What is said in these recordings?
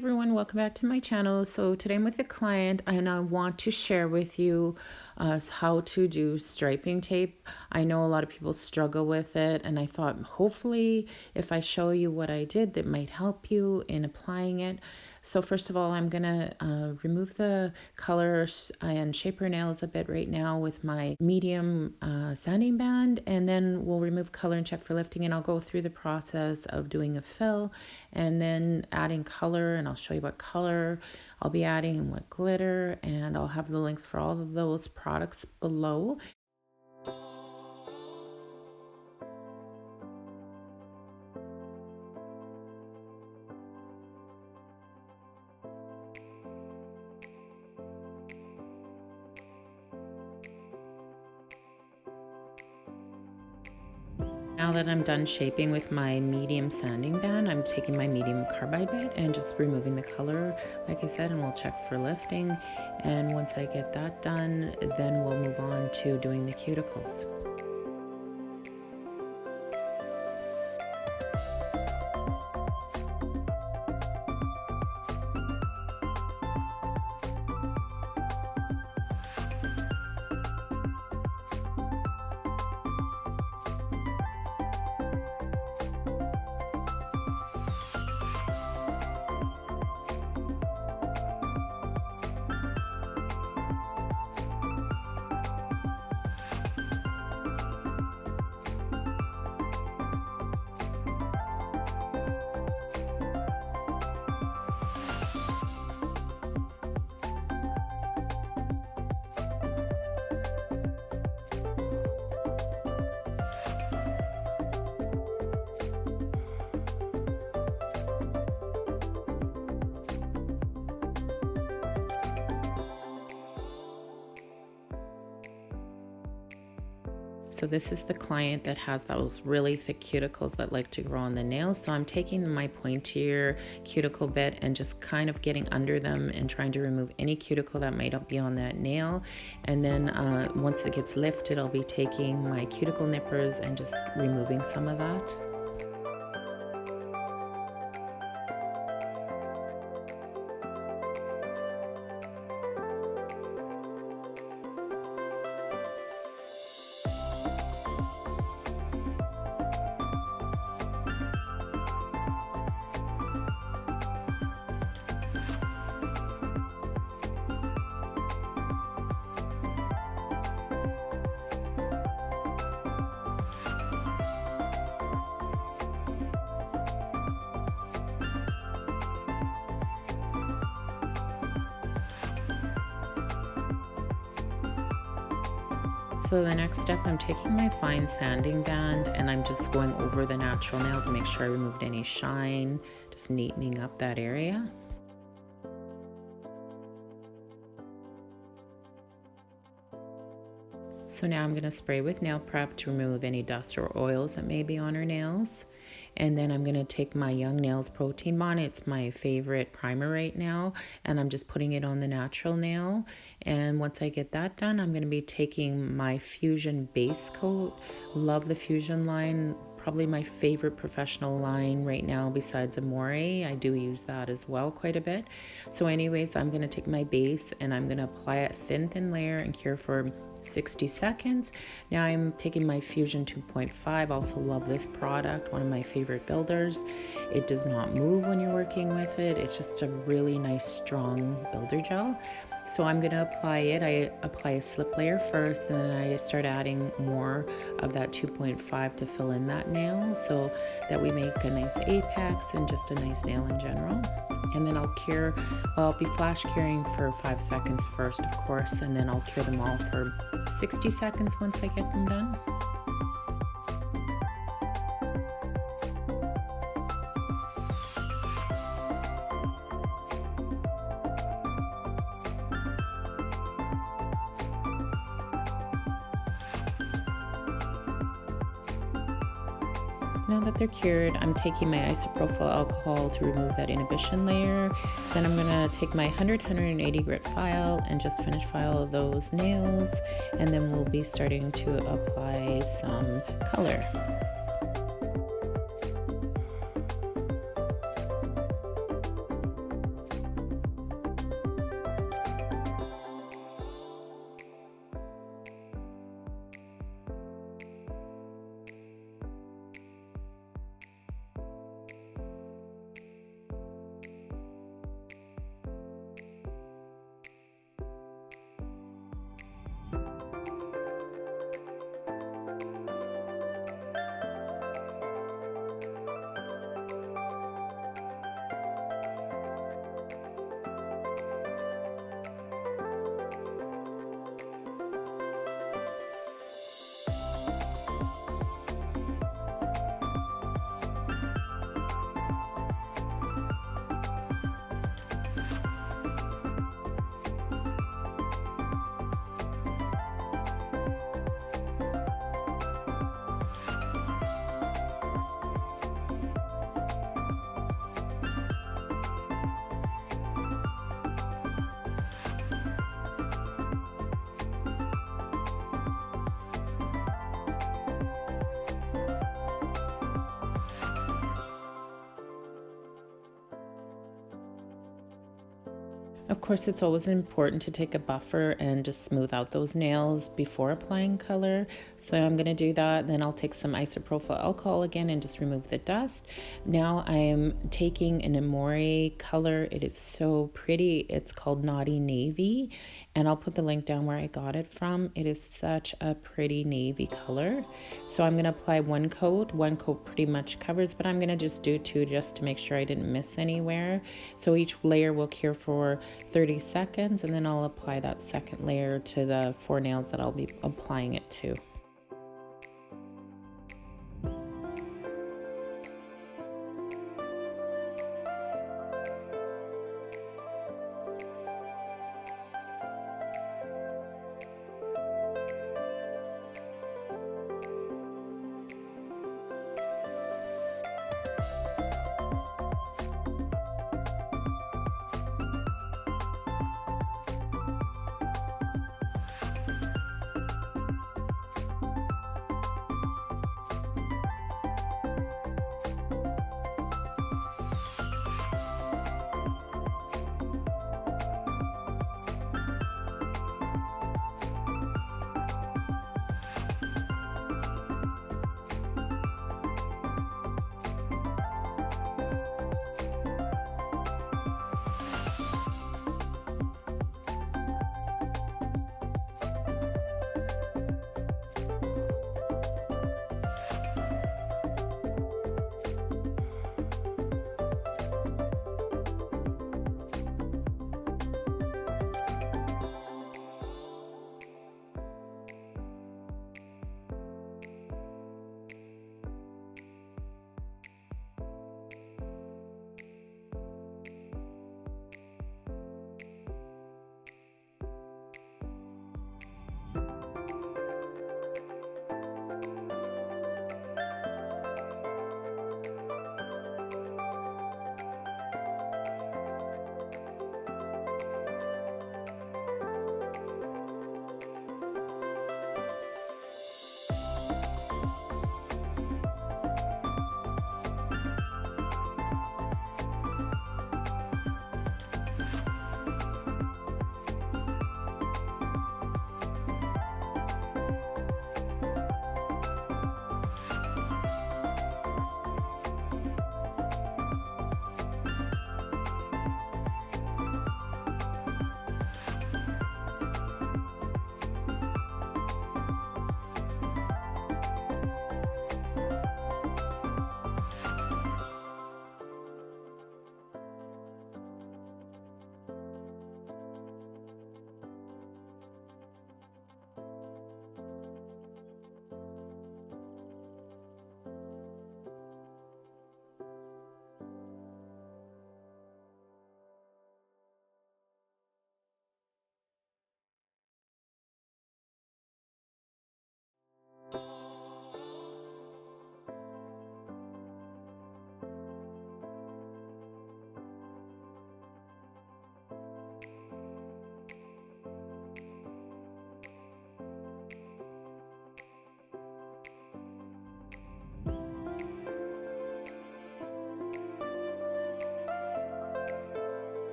everyone, welcome back to my channel. So today I'm with a client and I want to share with you how to do striping tape. I know a lot of people struggle with it, and I thought hopefully if I show you what I did that might help you in applying it. So first of all, I'm gonna remove the colors and shape her nails a bit right now with my medium sanding band, and then we'll remove color and check for lifting, and I'll go through the process of doing a fill and then adding color, and I'll show you what color I'll be adding and what glitter, and I'll have the links for all of those products below. Now that I'm done shaping with my medium sanding band, I'm taking my medium carbide bit and just removing the color, like I said, and we'll check for lifting. And once I get that done, then we'll move on to doing the cuticles. So this is the client that has those really thick cuticles that like to grow on the nails. So I'm taking my pointier cuticle bit and just kind of getting under them and trying to remove any cuticle that might be on that nail. And then once it gets lifted, I'll be taking my cuticle nippers and just removing some of that. So the next step, I'm taking my fine sanding band and I'm just going over the natural nail to make sure I removed any shine, just neatening up that area. So now I'm going to spray with nail prep to remove any dust or oils that may be on her nails. And then I'm going to take my Young Nails Protein Bond. It's my favorite primer right now. And I'm just putting it on the natural nail. And once I get that done, I'm going to be taking my Fusion base coat. Love the Fusion line. Probably my favorite professional line right now besides Amore. I do use that as well quite a bit. So anyways, I'm going to take my base and I'm going to apply a thin layer and cure for 60 seconds. Now I'm taking my Fusion 2.5. Also love this product, one of my favorite builders. It does not move when you're working with it. It's just a really nice strong builder gel. So I'm going to apply it. I apply a slip layer first, and then I start adding more of that 2.5 to fill in that nail so that we make a nice apex and just a nice nail in general. And then I'll cure, well, I'll be flash curing for 5 seconds first, of course, and then I'll cure them all for 60 seconds once I get them done. Now that they're cured, I'm taking my isopropyl alcohol to remove that inhibition layer. Then I'm gonna take my 180 grit file and just finish file those nails. And then we'll be starting to apply some color. Of course, it's always important to take a buffer and just smooth out those nails before applying color. So I'm going to do that. Then I'll take some isopropyl alcohol again and just remove the dust. Now I'm taking an Amore color. It is so pretty. It's called Naughty Navy, and I'll put the link down where I got it from. It is such a pretty navy color. So I'm going to apply one coat. One coat pretty much covers, but I'm going to just do two just to make sure I didn't miss anywhere. So each layer will cure for 30 seconds, and then I'll apply that second layer to the 4 nails that I'll be applying it to.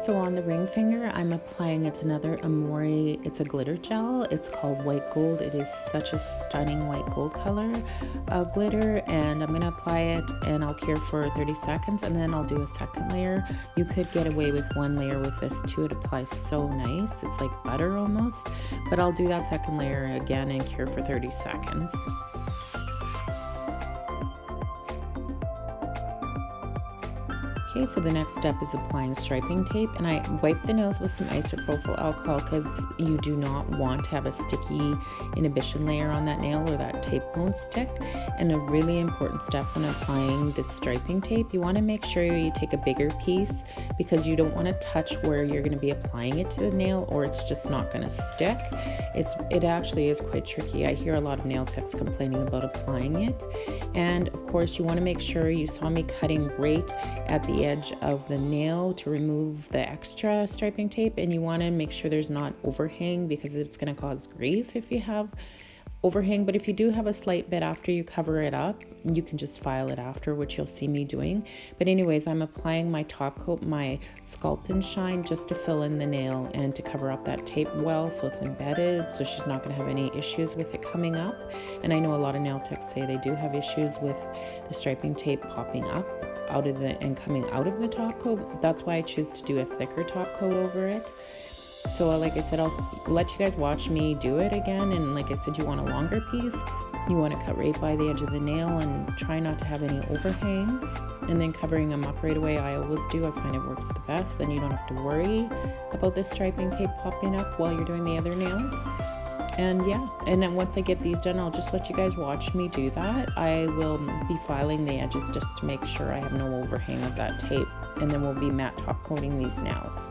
So on the ring finger, I'm applying, it's another Amore, it's a glitter gel. It's called White Gold. It is such a stunning white gold color of glitter, and I'm gonna apply it and I'll cure for 30 seconds, and then I'll do a second layer. You could get away with one layer with this too. It applies so nice. It's like butter almost, but I'll do that second layer again and cure for 30 seconds. Okay, so the next step is applying striping tape, and I wipe the nails with some isopropyl alcohol because you do not want to have a sticky inhibition layer on that nail or that tape won't stick. And a really important step when applying this striping tape, you want to make sure you take a bigger piece because you don't want to touch where you're going to be applying it to the nail or it's just not going to stick. It actually is quite tricky. I hear a lot of nail techs complaining about applying it. And of course, you want to make sure you saw me cutting right at the edge of the nail to remove the extra striping tape, and you want to make sure there's not overhang because it's going to cause grief if you have overhang, but if you do have a slight bit after you cover it up, you can just file it after, which you'll see me doing. But anyways, I'm applying my top coat, my Sculpt and Shine, just to fill in the nail and to cover up that tape well so it's embedded, so she's not going to have any issues with it coming up. And I know a lot of nail techs say they do have issues with the striping tape popping up out of the and coming out of the top coat. That's why I choose to do a thicker top coat over it. So like I said, I'll let you guys watch me do it again. And like I said, you want a longer piece, you want to cut right by the edge of the nail and try not to have any overhang, and then covering them up right away. I always do. I find it works the best. Then you don't have to worry about the striping tape popping up while you're doing the other nails. And yeah, and then once I get these done, I'll just let you guys watch me do that. I will be filing the edges just to make sure I have no overhang of that tape, and then we'll be matte top coating these nails.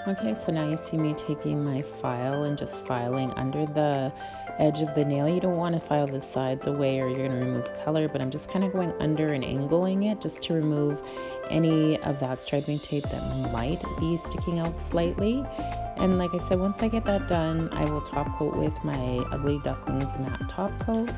Okay, so now you see me taking my file and just filing under the edge of the nail. You don't want to file the sides away or you're going to remove color, but I'm just kind of going under and angling it just to remove any of that striping tape that might be sticking out slightly. And like I said, once I get that done, I will top coat with my Ugly Ducklings matte top coat.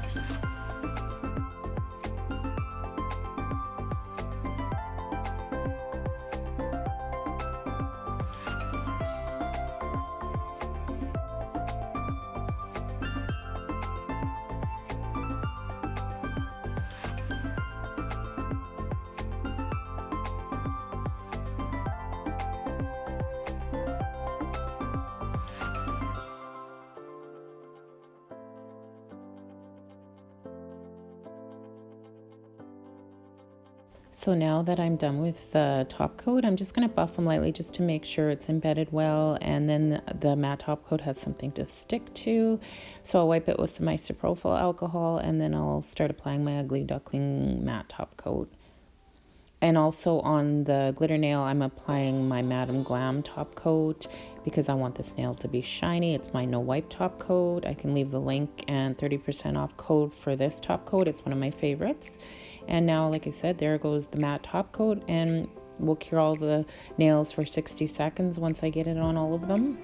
So now that I'm done with the top coat, I'm just going to buff them lightly just to make sure it's embedded well, and then the matte top coat has something to stick to. So I'll wipe it with some isopropyl alcohol, and then I'll start applying my Ugly Duckling matte top coat. And also on the glitter nail, I'm applying my Madame Glam top coat because I want this nail to be shiny. It's my no wipe top coat. I can leave the link and 30% off code for this top coat. It's one of my favorites. And now, like I said, there goes the matte top coat, and we'll cure all the nails for 60 seconds once I get it on all of them.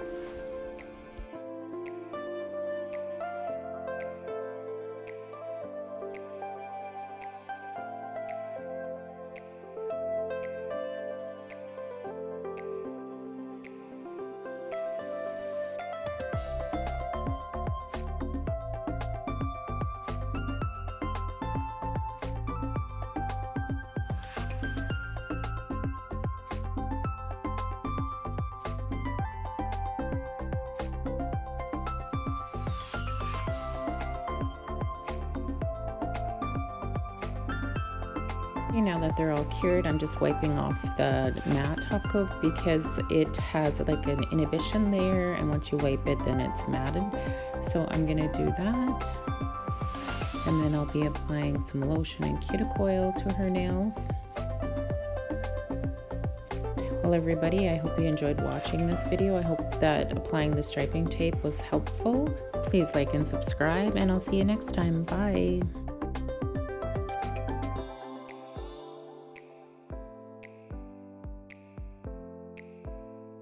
Okay, now that they're all cured, I'm just wiping off the matte top coat because it has like an inhibition there, and once you wipe it, then it's matted. So I'm gonna do that. And then I'll be applying some lotion and cuticle oil to her nails. Well, everybody, I hope you enjoyed watching this video. I hope that applying the striping tape was helpful. Please like and subscribe, and I'll see you next time. Bye.